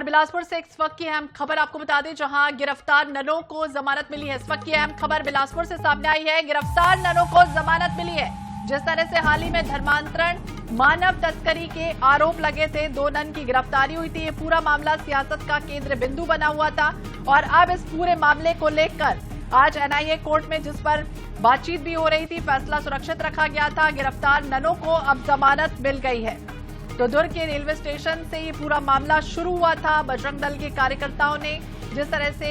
और बिलासपुर से इस वक्त की अहम खबर आपको बता दें, जहां गिरफ्तार ननों को जमानत मिली है। इस वक्त की अहम खबर बिलासपुर से सामने आई है। गिरफ्तार ननों को जमानत मिली है। जिस तरह से हाल ही में धर्मांतरण, मानव तस्करी के आरोप लगे थे, 2 नन की गिरफ्तारी हुई थी। ये पूरा मामला सियासत का केंद्र बिंदु बना हुआ था और अब इस पूरे मामले को लेकर आज एनआईए कोर्ट में, जिस पर बातचीत भी हो रही थी, फैसला सुरक्षित रखा गया था। गिरफ्तार ननों को अब जमानत मिल गई है। तो दुर्ग के रेलवे स्टेशन से ये पूरा मामला शुरू हुआ था। बजरंग दल के कार्यकर्ताओं ने जिस तरह से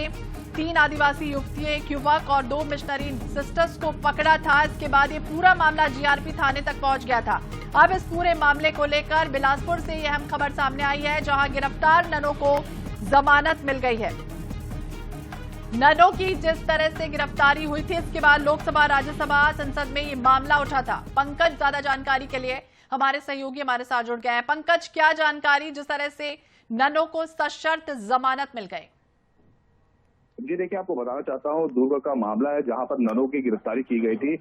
3 आदिवासी युवतियां, एक युवक और 2 मिशनरी सिस्टर्स को पकड़ा था, इसके बाद ये पूरा मामला जीआरपी थाने तक पहुंच गया था। अब इस पूरे मामले को लेकर बिलासपुर से ये अहम खबर सामने आई है, जहां गिरफ्तार ननों को जमानत मिल गई है। ननों की जिस तरह से गिरफ्तारी हुई थी, इसके बाद लोकसभा, राज्यसभा, संसद में ये मामला उठा था। पंकज ज्यादा जानकारी के लिए हमारे सहयोगी हमारे साथ जुड़ गए हैं। पंकज, क्या जानकारी, जिस तरह से ननों को सशर्त जमानत मिल गई? जी देखिए, आपको बताना चाहता हूँ, दुर्ग का मामला है जहां पर ननों की गिरफ्तारी की गई थी।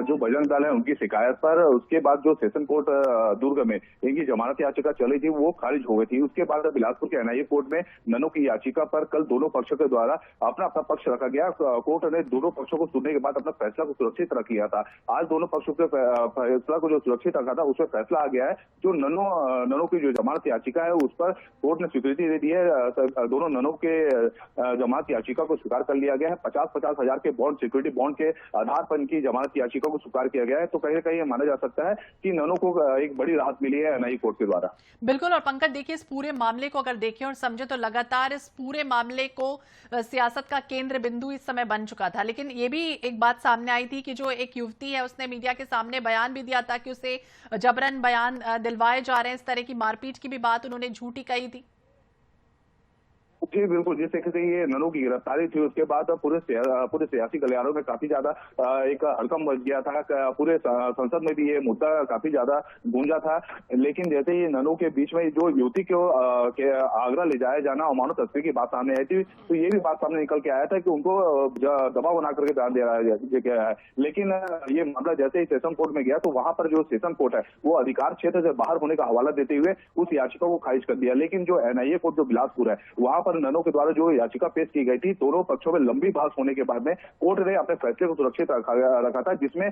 जो बजरंग दल है उनकी शिकायत पर, उसके बाद जो सेशन कोर्ट दुर्ग में इनकी जमानत याचिका चली थी वो खारिज हो गई थी। उसके बाद बिलासपुर के एनआईए कोर्ट में ननों की याचिका पर कल दोनों पक्षों के द्वारा अपना अपना पक्ष रखा गया। कोर्ट ने दोनों पक्षों को सुनने के बाद अपना फैसला को सुरक्षित रख लिया था। आज दोनों पक्षों के फैसला को जो सुरक्षित रखा था, उसमें फैसला आ गया है। जो ननों की जो जमानत याचिका है, उस पर कोर्ट ने स्वीकृति दे दी है। दोनों ननों के जमानत याचिका को स्वीकार कर लिया गया है। 50-50 हजार के बॉन्ड, सिक्योरिटी बॉन्ड के आधार पर इनकी जमानत याचिका को स्वीकार किया गया है। तो कहीं ना कहीं माना जा सकता है कि ननों को एक बड़ी राहत मिली है एनआईए कोर्ट के द्वारा। बिल्कुल। और पंकज, देखिए, इस पूरे मामले को अगर देखें और समझे तो लगातार इस पूरे मामले को सियासत का केंद्र बिंदु इस समय बन चुका था। लेकिन ये भी एक बात सामने आई थी कि जो एक युवती है, उसने मीडिया के सामने बयान भी दिया था कि उसे जबरन बयान दिलवाए जा रहे हैं। इस तरह की मारपीट की भी बात उन्होंने झूठी कही थी। जी बिल्कुल, जिस तरीके से ये ननों की गिरफ्तारी थी, उसके बाद पूरे सियासी गलियारों में काफी ज्यादा एक हड़कंप मच गया था। पूरे संसद में भी ये मुद्दा काफी ज्यादा गूंजा था। लेकिन जैसे ही ननों के बीच में जो युवती को आगरा ले जाया जाना और मानव तस्करी की बात सामने आई थी, तो ये भी बात सामने निकल के आया था कि उनको दबाव बना करके बयान दे रहा है। लेकिन ये मामला जैसे ही सेशन कोर्ट में गया, तो वहां पर जो सेशन कोर्ट है वो अधिकार क्षेत्र से बाहर होने का हवाला देते हुए उस याचिका को खारिज कर दिया। लेकिन जो एनआईए कोर्ट जो बिलासपुर है, वहां पर ननों के द्वारा जो याचिका पेश की गई थी, दोनों पक्षों में लंबी बहस होने के बाद में कोर्ट ने अपने फैसले को सुरक्षित रखा था, जिसमें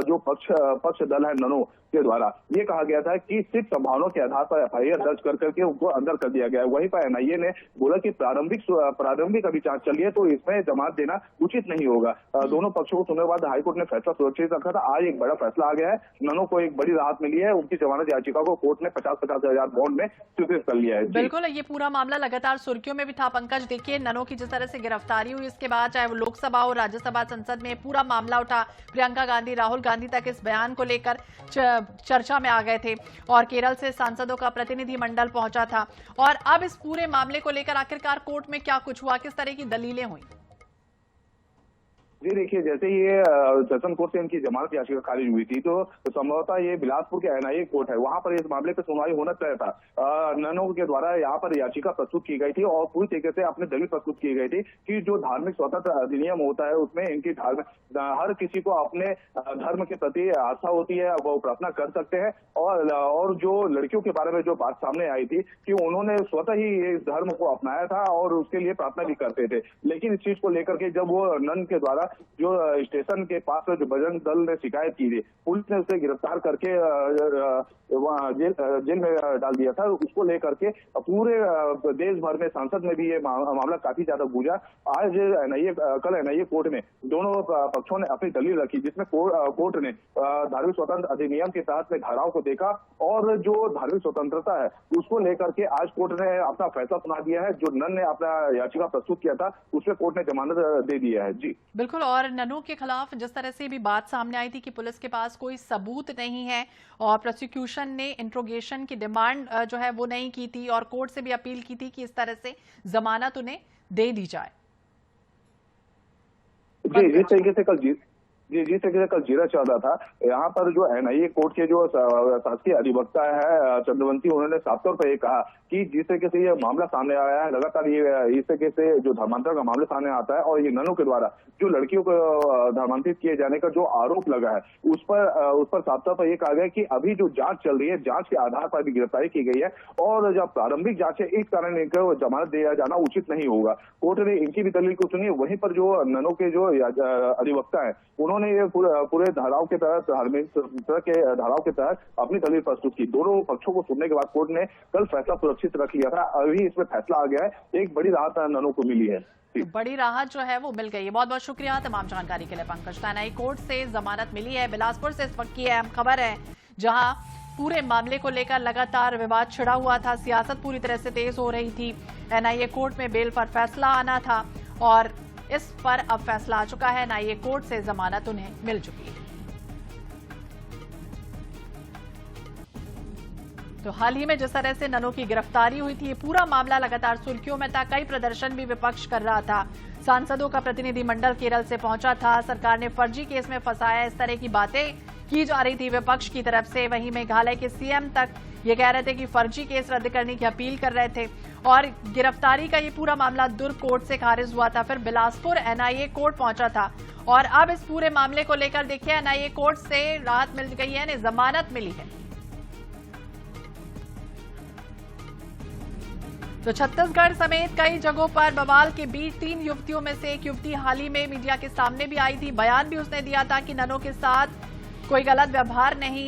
जो पक्ष दल है ननों के द्वारा ये कहा गया था कि सिर्फ संभावनाओं के आधार पर एफआईआर दर्ज करके उनको अंदर कर दिया गया है। वहीं पर एनआईए ने बोला कि प्रारंभिक अभी जांच चली है, तो इसमें जमानत देना उचित नहीं होगा। दोनों पक्षों को सुनने के बाद हाईकोर्ट ने फैसला सुरक्षित रखा था। आज एक बड़ा फैसला आ गया है, ननों को एक बड़ी राहत मिली है। उनकी जमानत याचिका को कोर्ट ने 50-50 हजार बॉन्ड में स्वीकृत कर लिया है। बिल्कुल, ये पूरा मामला लगातार सुर्खियों में भी था। पंकज, देखिए, ननों की जिस तरह से गिरफ्तारी हुई, इसके बाद चाहे वो लोकसभा हो, राज्यसभा, संसद में पूरा मामला उठा। प्रियंका गांधी, राहुल गांधी तक इस बयान को लेकर चर्चा में आ गए थे और केरल से सांसदों का प्रतिनिधि मंडल पहुंचा था। और अब इस पूरे मामले को लेकर आखिरकार कोर्ट में क्या कुछ हुआ, किस तरह की दलीलें हुई? जी देखिए, जैसे ये सेशन कोर्ट से इनकी जमानत याचिका खारिज हुई थी, तो संभवतः ये बिलासपुर के एनआईए कोर्ट है, वहां पर इस मामले पर सुनवाई होना चाहिए था। ननों के द्वारा यहाँ पर याचिका प्रस्तुत की गई थी और पूरी तरीके से अपनी दलील प्रस्तुत की गई थी कि जो धार्मिक स्वतंत्र अधिनियम होता है, उसमें इनकी हर किसी को अपने धर्म के प्रति आस्था होती है, वो प्रार्थना कर सकते हैं। और जो लड़कियों के बारे में जो बात सामने आई थी कि उन्होंने स्वतः ही इस धर्म को अपनाया था और उसके लिए प्रार्थना भी करते थे। लेकिन इस चीज को लेकर के जब वो नन के द्वारा जो स्टेशन के पास जो बजरंग दल ने शिकायत की थी, पुलिस ने उसे गिरफ्तार करके जेल में डाल दिया था। उसको लेकर के पूरे देश भर में, संसद में भी ये मामला काफी ज्यादा गूंजा। आज कल एनआईए कोर्ट में दोनों पक्षों ने अपनी दलील रखी, जिसमें कोर्ट ने धार्मिक स्वतंत्र अधिनियम के तहत में धाराओं को देखा और जो धार्मिक स्वतंत्रता है उसको लेकर के आज कोर्ट ने अपना फैसला सुना दिया है। जो नन ने अपना याचिका प्रस्तुत किया था, उसमें कोर्ट ने जमानत दे दिया है। जी बिल्कुल। और ननों के खिलाफ जिस तरह से भी बात सामने आई थी कि पुलिस के पास कोई सबूत नहीं है और प्रोसिक्यूशन ने इंट्रोगेशन की डिमांड जो है वो नहीं की थी और कोर्ट से भी अपील की थी कि इस तरह से जमानत उन्हें दे दी जाए। जी जिस तरीके से कल जीरा चल रहा था, यहाँ पर जो एनआईए कोर्ट के जो शासकीय अधिवक्ता है चंद्रवंती, उन्होंने साफ तौर पर ये कहा कि जिस तरीके से ये मामला सामने आया है, लगातार ये इस तरीके से जो धर्मांतरण का मामला सामने आता है और ये ननों के द्वारा जो लड़कियों को धर्मांतरित किए जाने का जो आरोप लगा है, उस पर साफ तौर पर यह कहा गया कि अभी जो जांच चल रही है, जांच के आधार पर भी गिरफ्तारी की गई है और जब प्रारंभिक जांच है, इस कारण इनको जमानत दिया जाना उचित नहीं होगा। कोर्ट ने इनकी भी दलील को सुनी। वहीं पर जो ननों के जो अधिवक्ता है, उन्होंने ये पूरे धाराओं के तहत, धार्मिक के धाराओं के तहत अपनी दलील प्रस्तुत की। दोनों पक्षों को सुनने के बाद कोर्ट ने कल फैसला सुरक्षित रख लिया था। अभी इसमें फैसला आ गया है। एक बड़ी राहत ननों को मिली है। तो बड़ी राहत जो है वो मिल गई है। बहुत बहुत शुक्रिया तमाम जानकारी के लिए पंकज। एनआईए कोर्ट से जमानत मिली है। बिलासपुर से इस वक्त की अहम खबर है, जहां पूरे मामले को लेकर लगातार विवाद छिड़ा हुआ था, सियासत पूरी तरह से तेज हो रही थी। एनआईए कोर्ट में बेल पर फैसला आना था और इस पर अब फैसला आ चुका है। एनआईए कोर्ट से जमानत उन्हें मिल चुकी है। तो हाल ही में जिस तरह से ननों की गिरफ्तारी हुई थी, ये पूरा मामला लगातार सुर्खियों में था। कई प्रदर्शन भी विपक्ष कर रहा था। सांसदों का प्रतिनिधिमंडल केरल से पहुंचा था। सरकार ने फर्जी केस में फंसाया, इस तरह की बातें की जा रही थी विपक्ष की तरफ से। वहीं मेघालय के सीएम तक ये कह रहे थे कि फर्जी केस रद्द करने की अपील कर रहे थे और गिरफ्तारी का ये पूरा मामला दुर्ग कोर्ट से खारिज हुआ था। फिर बिलासपुर एनआईए कोर्ट पहुंचा था और अब इस पूरे मामले को लेकर देखिए, एनआईए कोर्ट से राहत मिल गई है, जमानत मिली है। तो छत्तीसगढ़ समेत कई जगहों पर बवाल के बीच 3 युवतियों में से एक युवती हाल ही में मीडिया के सामने भी आई थी। बयान भी उसने दिया था कि ननों के साथ कोई गलत व्यवहार नहीं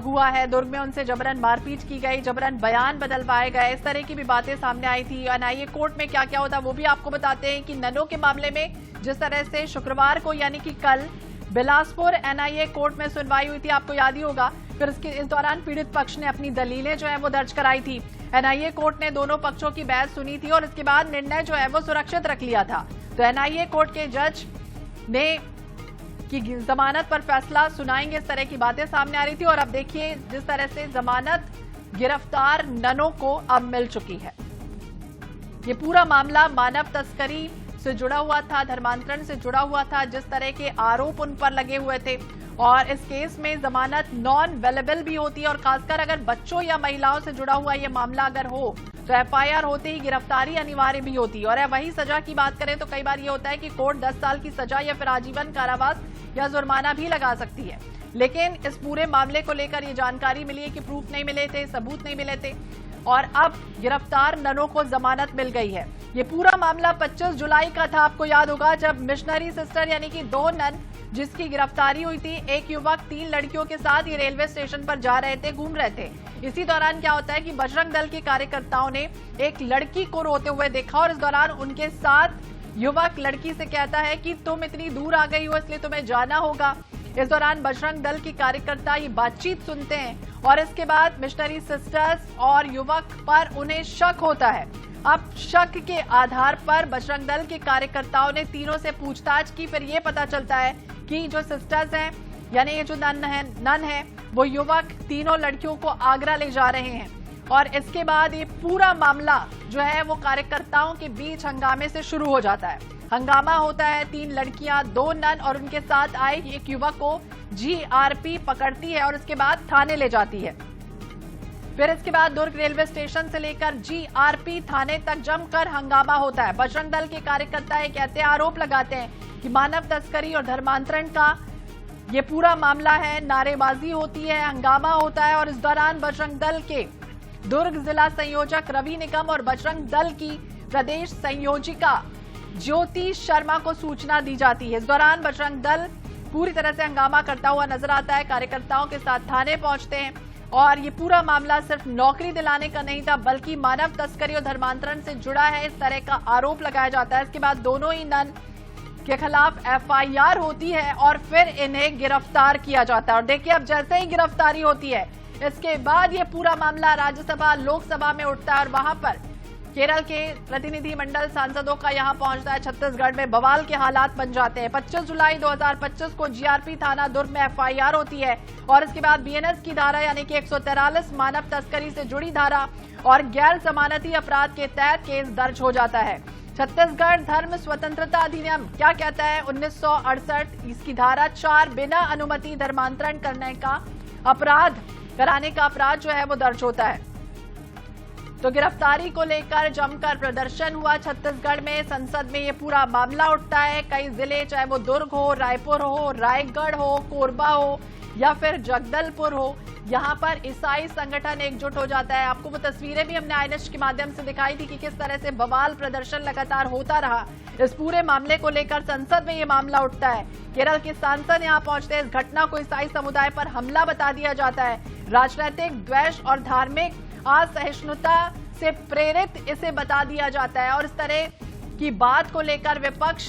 हुआ है, दुर्ग में उनसे जबरन मारपीट की गई, जबरन बयान बदलवाए गए, इस तरह की भी बातें सामने आई थी। एनआईए कोर्ट में क्या क्या होता वो भी आपको बताते हैं कि ननों के मामले में जिस तरह से शुक्रवार को यानी कि कल बिलासपुर एनआईए कोर्ट में सुनवाई हुई थी, आपको याद ही होगा। फिर इस दौरान पीड़ित पक्ष ने अपनी दलीलें जो है वो दर्ज कराई थी। एनआईए कोर्ट ने दोनों पक्षों की बहस सुनी थी और इसके बाद निर्णय जो है वो सुरक्षित रख लिया था। तो एनआईए कोर्ट के जज ने की जमानत पर फैसला सुनाएंगे, इस तरह की बातें सामने आ रही थी। और अब देखिए जिस तरह से जमानत गिरफ्तार ननों को अब मिल चुकी है। ये पूरा मामला मानव तस्करी से जुड़ा हुआ था, धर्मांतरण से जुड़ा हुआ था, जिस तरह के आरोप उन पर लगे हुए थे। और इस केस में जमानत नॉन अवेलेबल भी होती है और खासकर अगर बच्चों या महिलाओं से जुड़ा हुआ ये मामला अगर हो तो एफआईआर होते ही गिरफ्तारी अनिवार्य भी होती है। और वही सजा की बात करें तो कई बार ये होता है कि कोर्ट 10 साल की सजा या फिर आजीवन कारावास या जुर्माना भी लगा सकती है। लेकिन इस पूरे मामले को लेकर ये जानकारी मिली है कि प्रूफ नहीं मिले थे, सबूत नहीं मिले थे और अब गिरफ्तार ननों को जमानत मिल गई है। ये पूरा मामला 25 जुलाई का था, आपको याद होगा, जब मिशनरी सिस्टर यानी कि 2 नन जिसकी गिरफ्तारी हुई थी, एक युवक 3 लड़कियों के साथ ये रेलवे स्टेशन पर जा रहे थे, घूम रहे थे। इसी दौरान क्या होता है कि बजरंग दल के कार्यकर्ताओं ने एक लड़की को रोते हुए देखा और इस दौरान उनके साथ युवक लड़की से कहता है कि तुम इतनी दूर आ गई हो इसलिए तुम्हें जाना होगा। इस दौरान बजरंग दल के कार्यकर्ता ये बातचीत सुनते हैं और इसके बाद मिशनरी सिस्टर्स और युवक पर उन्हें शक होता है। अब शक के आधार पर बजरंग दल के कार्यकर्ताओं ने तीनों से पूछताछ की। फिर ये पता चलता है कि जो सिस्टर्स हैं यानी ये जो नन है वो युवक तीनों लड़कियों को आगरा ले जा रहे हैं। और इसके बाद ये पूरा मामला जो है वो कार्यकर्ताओं के बीच हंगामे से शुरू हो जाता है। हंगामा होता है, 3 लड़कियां, 2 नन और उनके साथ आए एक युवक को जीआरपी पकड़ती है और इसके बाद थाने ले जाती है। फिर इसके बाद दुर्ग रेलवे स्टेशन से लेकर जीआरपी थाने तक जमकर हंगामा होता है। बजरंग दल के कार्यकर्ता ये कहते हैं, आरोप लगाते हैं कि मानव तस्करी और धर्मांतरण का ये पूरा मामला है। नारेबाजी होती है, हंगामा होता है और इस दौरान बजरंग दल के दुर्ग जिला संयोजक रवि निगम और बजरंग दल की प्रदेश संयोजिका ज्योति शर्मा को सूचना दी जाती है। इस दौरान बजरंग दल पूरी तरह से हंगामा करता हुआ नजर आता है, कार्यकर्ताओं के साथ थाने पहुंचते हैं और ये पूरा मामला सिर्फ नौकरी दिलाने का नहीं था बल्कि मानव तस्करी और धर्मांतरण से जुड़ा है, इस तरह का आरोप लगाया जाता है। इसके बाद दोनों ही नन के खिलाफ एफआईआर होती है और फिर इन्हें गिरफ्तार किया जाता है। और देखिए अब जैसे ही गिरफ्तारी होती है इसके बाद ये पूरा मामला राज्यसभा लोकसभा में उठता है और वहां पर केरल के प्रतिनिधिमंडल सांसदों का यहां पहुंचता है। छत्तीसगढ़ में बवाल के हालात बन जाते हैं। 25 जुलाई 2025 को जीआरपी थाना दुर्ग में एफआईआर होती है और इसके बाद बीएनएस की धारा यानी कि 143 मानव तस्करी से जुड़ी धारा और गैर जमानती अपराध के तहत केस दर्ज हो जाता है। छत्तीसगढ़ धर्म स्वतंत्रता अधिनियम क्या कहता है? 1968 इसकी धारा 4 बिना अनुमति धर्मांतरण करने का अपराध कराने का अपराध जो है वो दर्ज होता है। तो गिरफ्तारी को लेकर जमकर प्रदर्शन हुआ छत्तीसगढ़ में। संसद में ये पूरा मामला उठता है। कई जिले, चाहे वो दुर्ग हो, रायपुर हो, रायगढ़ हो, कोरबा हो या फिर जगदलपुर हो, यहां पर ईसाई संगठन एकजुट हो जाता है। आपको वो तस्वीरें भी हमने आईएनएच के माध्यम से दिखाई थी कि किस तरह से बवाल प्रदर्शन लगातार होता रहा। इस पूरे मामले को लेकर संसद में ये मामला उठता है। केरल के सांसद यहां पहुंचते हैं। इस घटना को ईसाई समुदाय पर हमला बता दिया जाता है। राजनीतिक द्वेष और धार्मिक असहिष्णुता से प्रेरित इसे बता दिया जाता है और इस तरह की बात को लेकर विपक्ष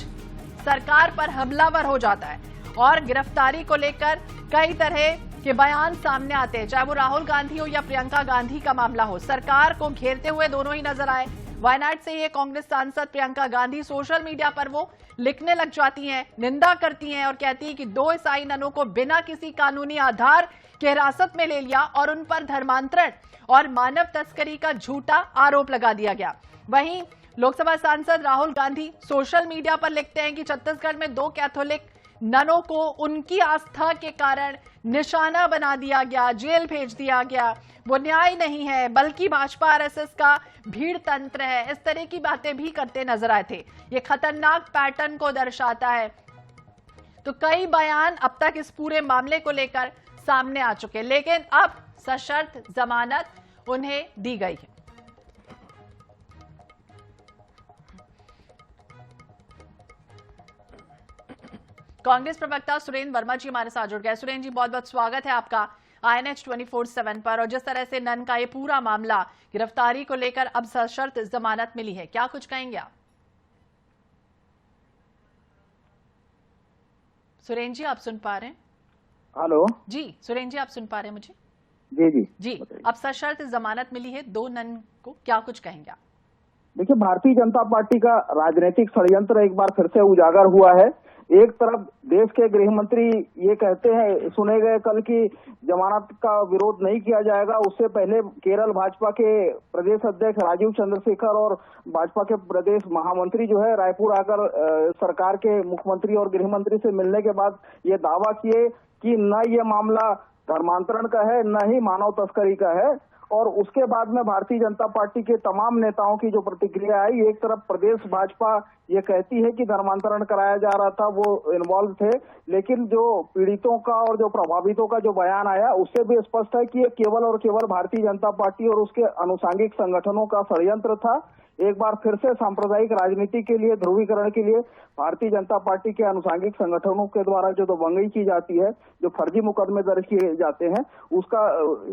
सरकार पर हमलावर हो जाता है और गिरफ्तारी को लेकर कई तरह के बयान सामने आते हैं। चाहे वो राहुल गांधी हो या प्रियंका गांधी का मामला हो, सरकार को घेरते हुए दोनों ही नजर आए। वायनाड से ये कांग्रेस सांसद प्रियंका गांधी सोशल मीडिया पर वो लिखने लग जाती हैं, निंदा करती हैं और कहती है कि 2 ईसाई ननों को बिना किसी कानूनी आधार के हिरासत में ले लिया और उन पर धर्मांतरण और मानव तस्करी का झूठा आरोप लगा दिया गया। वहीं लोकसभा सांसद राहुल गांधी सोशल मीडिया पर लिखते हैं कि छत्तीसगढ़ में 2 कैथोलिक ननों को उनकी आस्था के कारण निशाना बना दिया गया, जेल भेज दिया गया। वो न्याय नहीं है बल्कि भाजपा आरएसएस का भीड़ तंत्र है। इस तरह की बातें भी करते नजर आए थे। ये खतरनाक पैटर्न को दर्शाता है। तो कई बयान अब तक इस पूरे मामले को लेकर सामने आ चुके, लेकिन अब सशर्त जमानत उन्हें दी गई है। कांग्रेस प्रवक्ता सुरेंद्र वर्मा जी हमारे साथ जुड़ गए। सुरेंद्र जी, बहुत बहुत स्वागत है आपका INH 24/7 पर। और जिस तरह से नन का ये पूरा मामला, गिरफ्तारी को लेकर अब सशर्त जमानत मिली है, क्या कुछ कहेंगे आप? सुरेंद्र जी, आप सुन पा रहे हैं? हेलो जी सुरेंद्र जी, आप सुन पा रहे हैं मुझे? जी जी जी, अब सशर्त जमानत मिली है 2 नन को, क्या कुछ कहेंगे आप? देखिए, भारतीय जनता पार्टी का राजनीतिक षड्यंत्र एक बार फिर से उजागर हुआ है। एक तरफ देश के गृह मंत्री ये कहते हैं, सुने गए कल, की जमानत का विरोध नहीं किया जाएगा। उससे पहले केरल भाजपा के प्रदेश अध्यक्ष राजीव चंद्रशेखर और भाजपा के प्रदेश महामंत्री जो है रायपुर आकर सरकार के मुख्यमंत्री और गृह मंत्री से मिलने के बाद ये दावा किए कि न ये मामला धर्मांतरण का है, न ही मानव तस्करी का है। और उसके बाद में भारतीय जनता पार्टी के तमाम नेताओं की जो प्रतिक्रिया आई, एक तरफ प्रदेश भाजपा ये कहती है कि धर्मांतरण कराया जा रहा था, वो इन्वॉल्व थे, लेकिन जो पीड़ितों का और जो प्रभावितों का जो बयान आया उससे भी स्पष्ट है कि ये केवल और केवल भारतीय जनता पार्टी और उसके अनुसांगिक संगठनों का षड्यंत्र था। एक बार फिर से सांप्रदायिक राजनीति के लिए, ध्रुवीकरण के लिए भारतीय जनता पार्टी के अनुसांगिक संगठनों के द्वारा जो दबंगई की जाती है, जो फर्जी मुकदमे दर्ज किए जाते हैं, उसका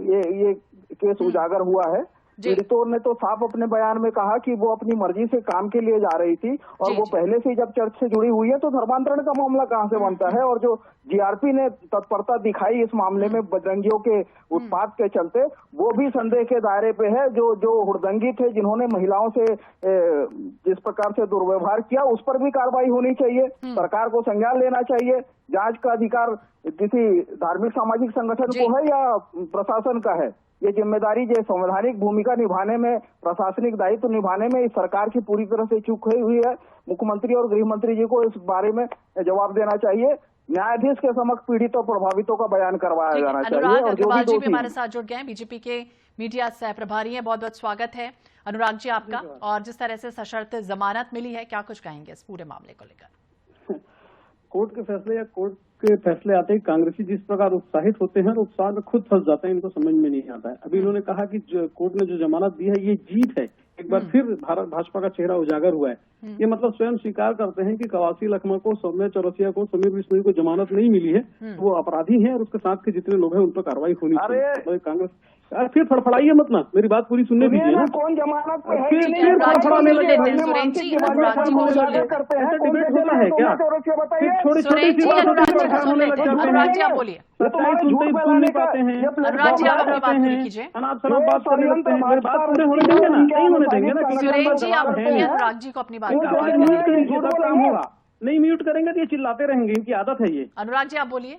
ये केस उजागर हुआ है। पीड़ितों ने तो साफ अपने बयान में कहा कि वो अपनी मर्जी से काम के लिए जा रही थी और वो पहले से जब चर्च से जुड़ी हुई है तो धर्मांतरण का मामला कहां से बनता है। और जो जीआरपी ने तत्परता दिखाई इस मामले में बजरंगियों के उत्पात के चलते, वो भी संदेह के दायरे पे है। जो हुड़दंगी थे, जिन्होंने महिलाओं से जिस प्रकार से दुर्व्यवहार किया, उस पर भी कार्रवाई होनी चाहिए। सरकार को संज्ञान लेना चाहिए। जांच का अधिकार किसी धार्मिक सामाजिक संगठन को है या प्रशासन का है? ये जिम्मेदारी जो संवैधानिक भूमिका निभाने में, प्रशासनिक दायित्व निभाने में इस सरकार की पूरी तरह से चूक हुई है। मुख्यमंत्री और गृह मंत्री जी को इस बारे में जवाब देना चाहिए। न्यायाधीश के समक्ष पीड़ित और प्रभावितों का बयान करवाया जाना चाहिए। अनुराग अग्रवाल जी भी हमारे साथ जुड़ गए हैं, बीजेपी के मीडिया सह प्रभारी हैं। बहुत बहुत स्वागत है अनुराग जी आपका। और जिस तरह से सशर्त जमानत मिली है, क्या कुछ कहेंगे इस पूरे मामले को लेकर? कोर्ट के फैसले या कोर्ट के फैसले आते ही कांग्रेसी जिस प्रकार उत्साहित होते हैं, उत्साह में खुद फंस जाते हैं, इनको समझ में नहीं आता है। अभी इन्होंने कहा कि कोर्ट ने जो जमानत दी है ये जीत है। एक बार फिर भारत भाजपा का चेहरा उजागर हुआ है। ये मतलब स्वयं स्वीकार करते हैं कि कवासी लखमा को, सौम्या चौरसिया को, समीर बिश्नोई को जमानत नहीं मिली है, वो अपराधी हैं और उसके साथ के जितने लोग हैं उन पर कार्रवाई होनी चाहिए। कांग्रेस फिर फड़फड़ाइए मत ना, मेरी बात पूरी सुनने दीजिए ना। कौन जमानत पे है? फिर फड़फड़ाने लगे करते हैं। डिबेट होना है क्या? छोटी छोटी सी बातों पर परेशान होने लग जाते हैं। सच्चाई सुन नहीं पाते हैं, अनाप शनाप बात करने लगते हैं। मेरी बात पूरे होने देंगे ना? नहीं होने देंगे ना। अनुराग जी को अपनी बात काम होगा, नहीं म्यूट करेंगे तो ये चिल्लाते रहेंगे, इनकी आदत है ये। अनुराग जी आप बोलिए।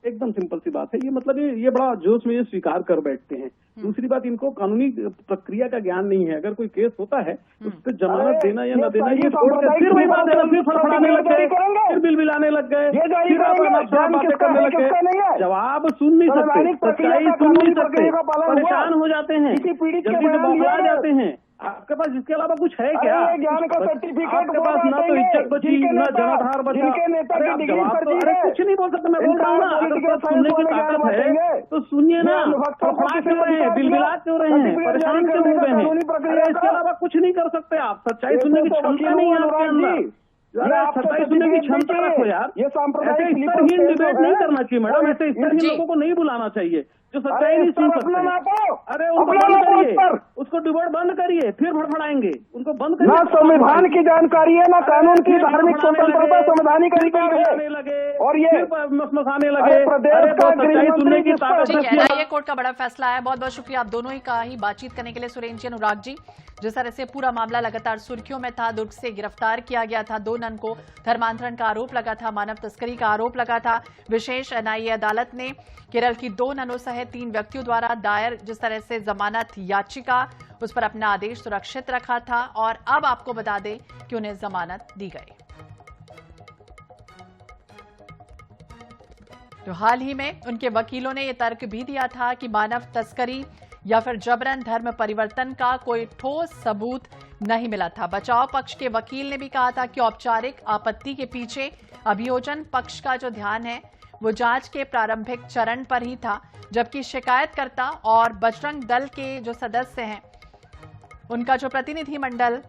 एकदम सिंपल सी बात है। ये मतलब ये बड़ा जोश में ये स्वीकार कर बैठते हैं। दूसरी बात, इनको कानूनी प्रक्रिया का ज्ञान नहीं है। अगर कोई केस होता है उस पर जमानत देना या न देना, ये कोर्ट के फिर वही बात है, फिर फड़फड़ाने लग गए, फिर बिलबिलाने लग गए, फिर बातें करने लग गए, जवाब सुन नहीं सकते, सच्चाई सुन नहीं सकते, परेशान हो जाते हैं, जल्दी से बौखला जाते हैं। आपके पास इसके अलावा कुछ है क्या? ज्ञान का सर्टिफिकेट आपके पास ना तो इज्जत बची, न जनाधार बचा। अरे आप जवाब तो, अरे कुछ नहीं बोल सकते, मैं बोल रहा हूँ ना। अगर सब सुनने की ताकत है तो सुनिए ना। फड़फड़ा क्यों रहे हैं, बिलबिला क्यों रहे हैं, परेशान क्यों हो गए हैं? अरे इसके अलावा कुछ नहीं कर सकते आप। सच्चाई सुनने की क्षमता नहीं है आपके अंदर। सच्चाई सुनने की क्षमता रखो यार। ऐसे स्तरहीन डिबेट नहीं करना चाहिए मैडम, ऐसे स्तरहीन लोगों को नहीं बुलाना चाहिए जो सच्चाई नहीं सुन सकते। अरे उनको बंद करिए, उसको डिबेट बंद करिए, फिर फड़फड़ाएंगे। उनको बंद करिए। ना संविधान की जानकारी है, ना कानून की, धार्मिक स्वतंत्रता संवैधानिक अधिकार है, और ये मसमसाने लगे। अरे तो सच्चाई सुनने की ताकत रखिए। एनआईए कोर्ट का बड़ा फैसला है। बहुत बहुत शुक्रिया आप दोनों ही का ही बातचीत करने के लिए, सुरेंद्र जी, अनुराग जी। जिस तरह से पूरा मामला लगातार सुर्खियों में था, दुर्ग से गिरफ्तार किया गया था 2 नन को, धर्मांतरण का आरोप लगा था, मानव तस्करी का आरोप लगा था। विशेष एनआईए अदालत ने केरल की 2 ननों सहित 3 व्यक्तियों द्वारा दायर जिस तरह से जमानत याचिका, उस पर अपना आदेश सुरक्षित रखा था, और अब आपको बता दें कि उन्हें जमानत दी गई। तो हाल ही में उनके वकीलों ने यह तर्क भी दिया था कि मानव तस्करी या फिर जबरन धर्म परिवर्तन का कोई ठोस सबूत नहीं मिला था। बचाव पक्ष के वकील ने भी कहा था कि औपचारिक आपत्ति के पीछे अभियोजन पक्ष का जो ध्यान है वो जांच के प्रारंभिक चरण पर ही था, जबकि शिकायतकर्ता और बजरंग दल के जो सदस्य हैं उनका जो प्रतिनिधिमंडल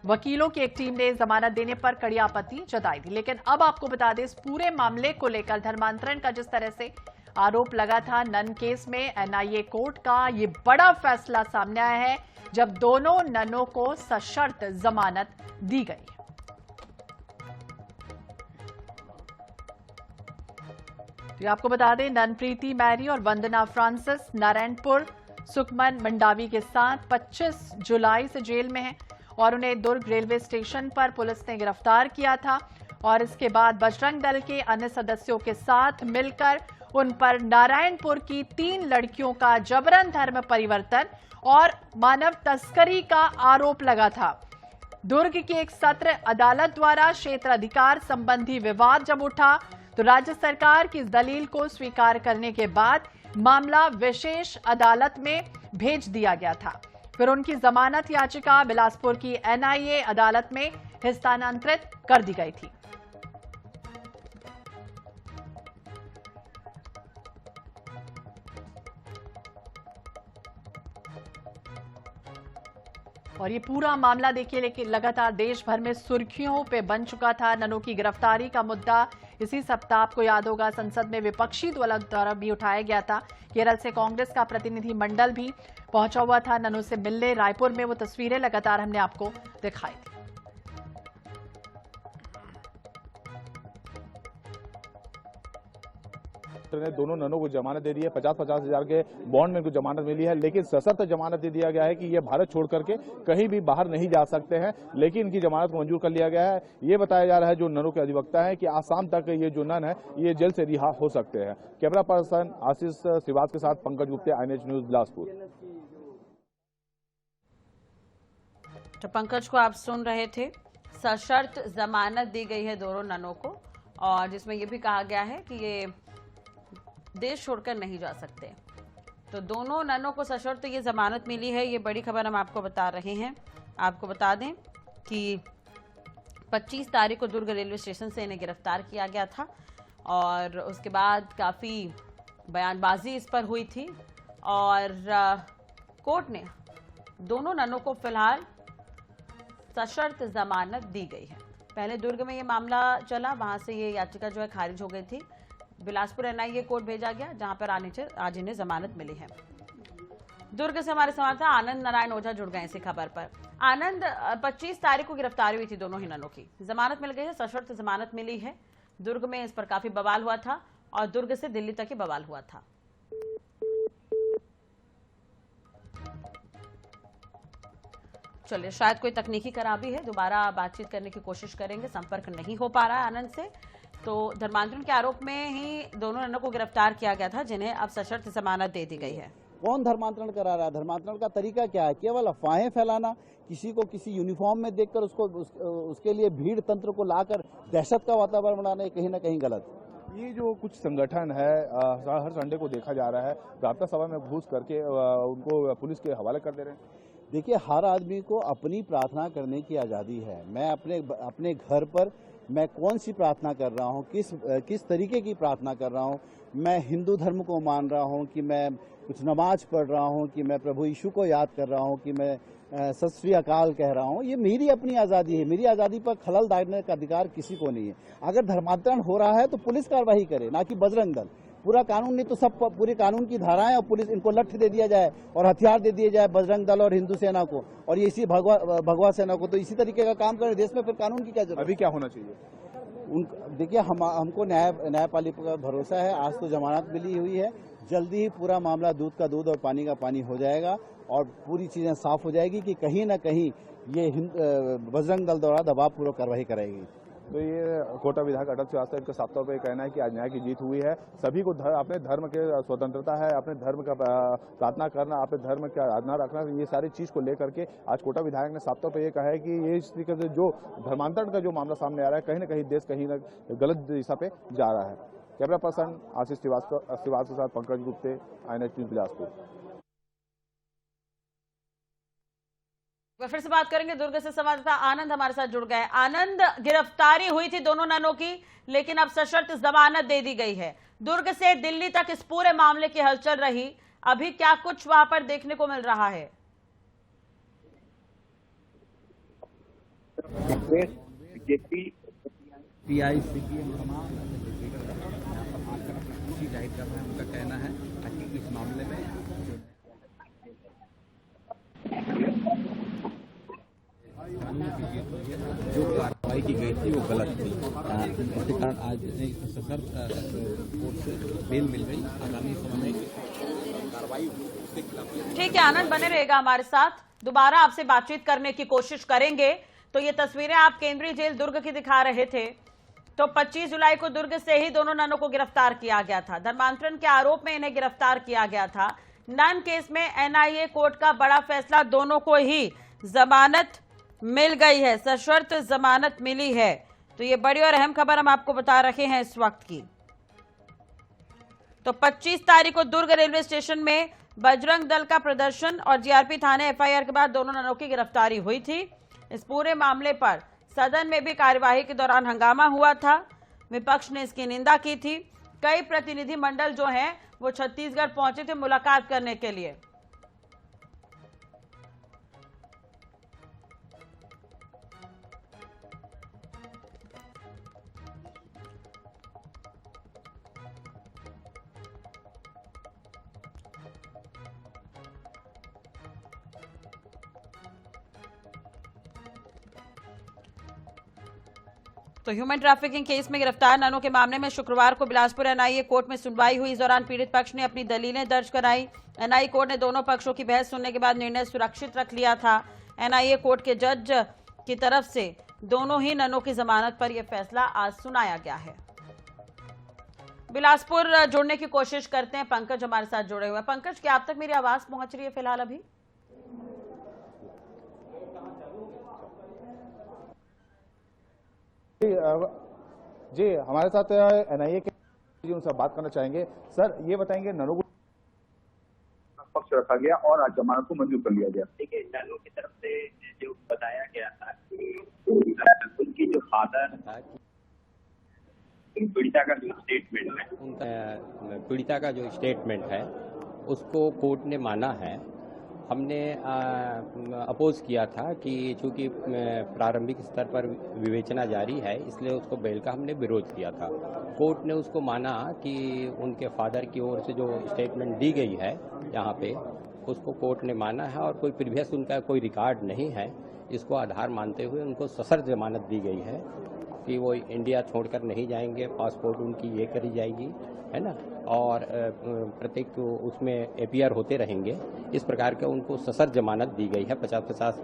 वकीलों की एक टीम ने जमानत देने पर कड़ी आपत्ति जताई थी। लेकिन अब आपको बता दें, इस पूरे मामले को लेकर धर्मांतरण का जिस तरह से आरोप लगा था नन केस में, एनआईए कोर्ट का ये बड़ा फैसला सामने आया है, जब दोनों ननों को सशर्त जमानत दी गई। तो आपको बता दें, नन प्रीति मैरी और वंदना फ्रांसिस नारायणपुर सुखमन मंडावी के साथ 25 जुलाई से जेल में हैं, और उन्हें दुर्ग रेलवे स्टेशन पर पुलिस ने गिरफ्तार किया था, और इसके बाद बजरंग दल के अन्य सदस्यों के साथ मिलकर उन पर नारायणपुर की 3 लड़कियों का जबरन धर्म परिवर्तन और मानव तस्करी का आरोप लगा था। दुर्ग की एक सत्र अदालत द्वारा क्षेत्र अधिकार संबंधी विवाद जब उठा तो राज्य सरकार की इस दलील को स्वीकार करने के बाद मामला विशेष अदालत में भेज दिया गया था। फिर उनकी जमानत याचिका बिलासपुर की एनआईए अदालत में हस्तांतरित कर दी गई थी। और ये पूरा मामला देखिए, लेकिन लगातार देश भर में सुर्खियों पे बन चुका था। ननों की गिरफ्तारी का मुद्दा इसी सप्ताह आपको याद होगा संसद में विपक्षी दलों द्वारा भी उठाया गया था। केरल से कांग्रेस का प्रतिनिधि मंडल भी पहुंचा हुआ था ननों से मिलने रायपुर में। वो तस्वीरें लगातार हमने आपको दिखाई थी। ने दोनों ननों को जमानत दे दी है। 50-50 हजार के बॉन्ड में इनको जमानत मिली है, लेकिन सशर्त जमानत दे दिया गया है कि ये भारत छोड़ करके कहीं भी बाहर नहीं जा सकते हैं, लेकिन इनकी जमानत को मंजूर कर लिया गया है। ये बताया जा रहा है जो ननों के अधिवक्ता है कि आसाम तक ये जो नन है ये जेल से रिहा हो सकते हैं। कैमरा पर्सन आशीष श्रीवास्तव के साथ पंकज गुप्ता, INH न्यूज, बिलासपुर। तो पंकज को आप सुन रहे थे, सशर्त जमानत दी गई है दोनों ननों को, और जिसमें यह भी कहा गया है कि ये देश छोड़कर नहीं जा सकते। तो दोनों ननों को सशर्त ये जमानत मिली है। ये बड़ी खबर हम आपको बता रहे हैं। आपको बता दें कि 25 तारीख को दुर्ग रेलवे स्टेशन से इन्हें गिरफ्तार किया गया था, और उसके बाद काफ़ी बयानबाजी इस पर हुई थी, और कोर्ट ने दोनों ननों को फिलहाल सशर्त जमानत दी गई है। पहले दुर्ग में ये मामला चला, वहां से ये याचिका जो है खारिज हो गई थी। बिलासपुर एनआईए कोर्ट भेजा गया, जहां पर आज इन्हें जमानत मिली है। दुर्ग से हमारे संवाददाता आनंद नारायण ओझा जुड़ गए इसी खबर पर। आनंद, 25 तारीख को गिरफ्तारी हुई थी दोनों ही ननों की, जमानत मिल गई है, सशर्त जमानत मिली है। दुर्ग में इस पर काफी बवाल हुआ था, और दुर्ग से दिल्ली तक ही बवाल हुआ था। चलिए, शायद कोई तकनीकी खराबी है, दोबारा बातचीत करने की कोशिश करेंगे, संपर्क नहीं हो पा रहा है आनंद से। तो धर्मांतरण के आरोप में ही दोनों ननों को गिरफ्तार किया गया था, जिन्हें अब सशर्त जमानत दे दी गई है। कौन धर्मांतरण करा रहा है? धर्मांतरण का तरीका क्या है? केवल अफवाहें फैलाना, किसी को किसी यूनिफॉर्म में देखकर उसके लिए भीड़ तंत्र को लाकर दहशत का वातावरण बनाना, ये कहीं ना कहीं गलत है। ये जो कुछ संगठन है हर संडे को देखा जा रहा है, प्रार्थना सभा में घुस करके उनको पुलिस के हवाले कर दे रहे हैं। देखिए, हर आदमी को अपनी प्रार्थना करने की आज़ादी है। मैं अपने घर पर मैं कौन सी प्रार्थना कर रहा हूँ, किस तरीके की प्रार्थना कर रहा हूँ, मैं हिंदू धर्म को मान रहा हूँ कि मैं कुछ नमाज पढ़ रहा हूँ, कि मैं प्रभु यीशु को याद कर रहा हूँ, कि मैं सत श्री अकाल कह रहा हूँ, ये मेरी अपनी आज़ादी है। मेरी आज़ादी पर खलल डालने का अधिकार किसी को नहीं है। अगर धर्मांतरण हो रहा है तो पुलिस कार्रवाई करे, ना कि बजरंग दल। पूरा कानून नहीं तो सब पूरे कानून की धाराएं और पुलिस, इनको लठ दे दिया जाए और हथियार दे दिए जाए बजरंग दल और हिंदू सेना को, और ये इसी भगवा सेना को। तो इसी तरीके का काम करें देश में, फिर कानून की क्या जरूरत? अभी क्या होना चाहिए? देखिए, हमको न्यायपालिका पर भरोसा है। आज तो जमानत मिली हुई है, जल्दी ही पूरा मामला दूध का दूध और पानी का पानी हो जाएगा और पूरी चीजें साफ हो जाएगी कि कहीं ना कहीं ये बजरंग दल द्वारा दबावपूर्वक कार्रवाई कराएगी। तो ये कोटा विधायक अटल श्रीवास्तव का साफ तौर पर कहना है कि आज न्याय की जीत हुई है। सभी को अपने धर्म के स्वतंत्रता है, अपने धर्म का प्रार्थना करना, अपने धर्म की आराधना रखना, ये सारी चीज को लेकर के आज कोटा विधायक ने साफ तौर पर यह कहा है कि ये इस तरीके से जो धर्मांतरण का जो मामला सामने आ रहा है, कहीं ना कहीं देश कहीं ना गलत दिशा पे जा रहा है। कैमरा पर्सन आशीष श्रीवास्तव के साथ पंकज गुप्ते, INH न्यूज़ बिलासपुर। फिर से बात करेंगे, दुर्ग से संवाददाता आनंद हमारे साथ जुड़ गए। आनंद, गिरफ्तारी हुई थी दोनों ननों की, लेकिन अब सशर्त जमानत दे दी गई है। दुर्ग से दिल्ली तक इस पूरे मामले की हलचल रही, अभी क्या कुछ वहां पर देखने को मिल रहा है? जाहिर कर रहे हैं, उनका कहना है कि इस मामले में जो कार्रवाई की गई थी वो गलत थी। इसके कारण आज सशर्त कोर्ट से बेल मिल गई। आगामी समय में कार्रवाई उसके खिलाफ। ठीक है आनंद, बने रहेगा हमारे साथ, दोबारा आपसे बातचीत करने की कोशिश करेंगे। तो ये तस्वीरें आप केंद्रीय जेल दुर्ग की दिखा रहे थे। तो 25 जुलाई को दुर्ग से ही दोनों ननों को गिरफ्तार किया गया था। धर्मांतरण के आरोप में इन्हें गिरफ्तार किया गया था। नन केस में NIA कोर्ट का बड़ा फैसला, दोनों को ही जमानत मिल गई है, सशर्त जमानत मिली है। तो ये बड़ी और अहम खबर हम आपको बता रहे हैं इस वक्त की। तो 25 तारीख को दुर्ग रेलवे स्टेशन में बजरंग दल का प्रदर्शन और GRP थाने FIR के बाद दोनों ननों की गिरफ्तारी हुई थी। इस पूरे मामले पर सदन में भी कार्यवाही के दौरान हंगामा हुआ था, विपक्ष ने इसकी निंदा की थी। कई प्रतिनिधि मंडल जो हैं वो छत्तीसगढ़ पहुंचे थे मुलाकात करने के लिए। तो ह्यूमन ट्रैफिकिंग केस में गिरफ्तार ननों के मामले में शुक्रवार को बिलासपुर NIA कोर्ट में सुनवाई हुई। इस दौरान पीड़ित पक्ष ने अपनी दलीलें दर्ज कराई। NIA कोर्ट ने दोनों पक्षों की बहस सुनने के बाद निर्णय सुरक्षित रख लिया था। NIA कोर्ट के जज की तरफ से दोनों ही ननों की जमानत पर यह फैसला आज सुनाया गया है। बिलासपुर जुड़ने की कोशिश करते हैं, पंकज हमारे साथ जुड़े हुए हैं। पंकज, क्या आप तक मेरी आवाज पहुंच रही है फिलहाल अभी? जी, हमारे साथ NIA के उनसे बात करना चाहेंगे। सर, ये बताएंगे ननों को पक्ष रखा गया और आज जमानत को मंजूर कर लिया गया। देखिए, ननों की तरफ से जो बताया गया था कि उनकी जो फादर पीड़िता का जो स्टेटमेंट है, उनका पीड़िता का जो स्टेटमेंट है उसको कोर्ट ने माना है। हमने अपोज किया था कि चूंकि प्रारंभिक स्तर पर विवेचना जारी है, इसलिए उसको बेल का हमने विरोध किया था। कोर्ट ने उसको माना कि उनके फादर की ओर से जो स्टेटमेंट दी गई है यहाँ पे, उसको कोर्ट ने माना है और कोई प्रीवियस उनका कोई रिकॉर्ड नहीं है। इसको आधार मानते हुए उनको सशर्त जमानत दी गई है कि वो इंडिया छोड़कर नहीं जाएंगे, पासपोर्ट उनकी ये करी जाएगी, है ना, और प्रत्येक उसमें APR होते रहेंगे। इस प्रकार का उनको सशर्त जमानत दी गई है 50-50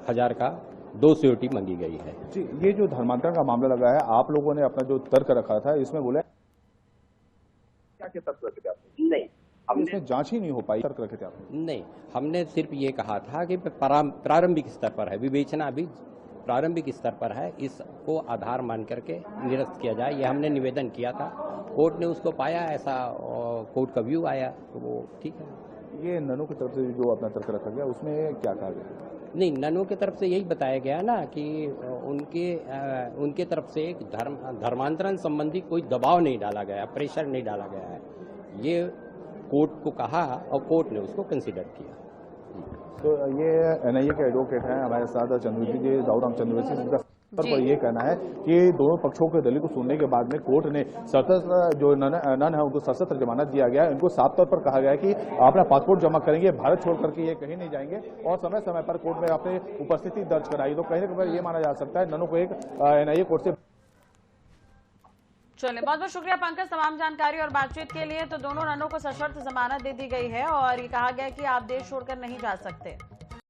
हज़ार का 2 सिक्योरिटी मांगी गई है। जी, ये जो धर्मांतरण का मामला लगा है, आप लोगों ने अपना जो तर्क रखा था, इसमें बोले क्या क्या तर्क रखे थे आप? नहीं, हमने इसमें जांच ही नहीं हो पाई, तर्क रखे थे आपने? नहीं, हमने सिर्फ ये कहा था कि प्रारंभिक स्तर पर है, विवेचना अभी प्रारंभिक स्तर पर है, इसको आधार मान करके निरस्त किया जाए, ये हमने निवेदन किया था। कोर्ट ने उसको पाया ऐसा, कोर्ट का व्यू आया, तो वो ठीक है। ये ननों की तरफ से जो अपना तर्क रखा गया, उसमें क्या कहा गया? नहीं, ननों की तरफ से यही बताया गया ना कि उनके तरफ से एक धर्मांतरण संबंधी कोई दबाव नहीं डाला गया, प्रेशर नहीं डाला गया है। ये कोर्ट को कहा और कोर्ट ने उसको कंसिडर किया। तो ये एनआईए के एडवोकेट हैं हमारे साथ चंद्रवंशी जी, दाऊराम चंद्रवंशी, जिनका पर ये कहना है कि दोनों पक्षों के दलील को सुनने के बाद में कोर्ट ने सशस्त्र जो नन है उनको सशस्त्र जमानत दिया गया है। इनको साफ तौर पर कहा गया है कि अपना पासपोर्ट जमा करेंगे, भारत छोड़ करके ये कहीं नहीं जाएंगे और समय समय पर कोर्ट में अपनी उपस्थिति दर्ज कराई। तो कहीं ना कहीं ये माना जा सकता है ननों को एक एनआईए कोर्ट से। चलिए, बहुत बहुत शुक्रिया पंकज तमाम जानकारी और बातचीत के लिए। तो दोनों ननों को सशर्त जमानत दे दी गई है और ये कहा गया है कि आप देश छोड़कर नहीं जा सकते।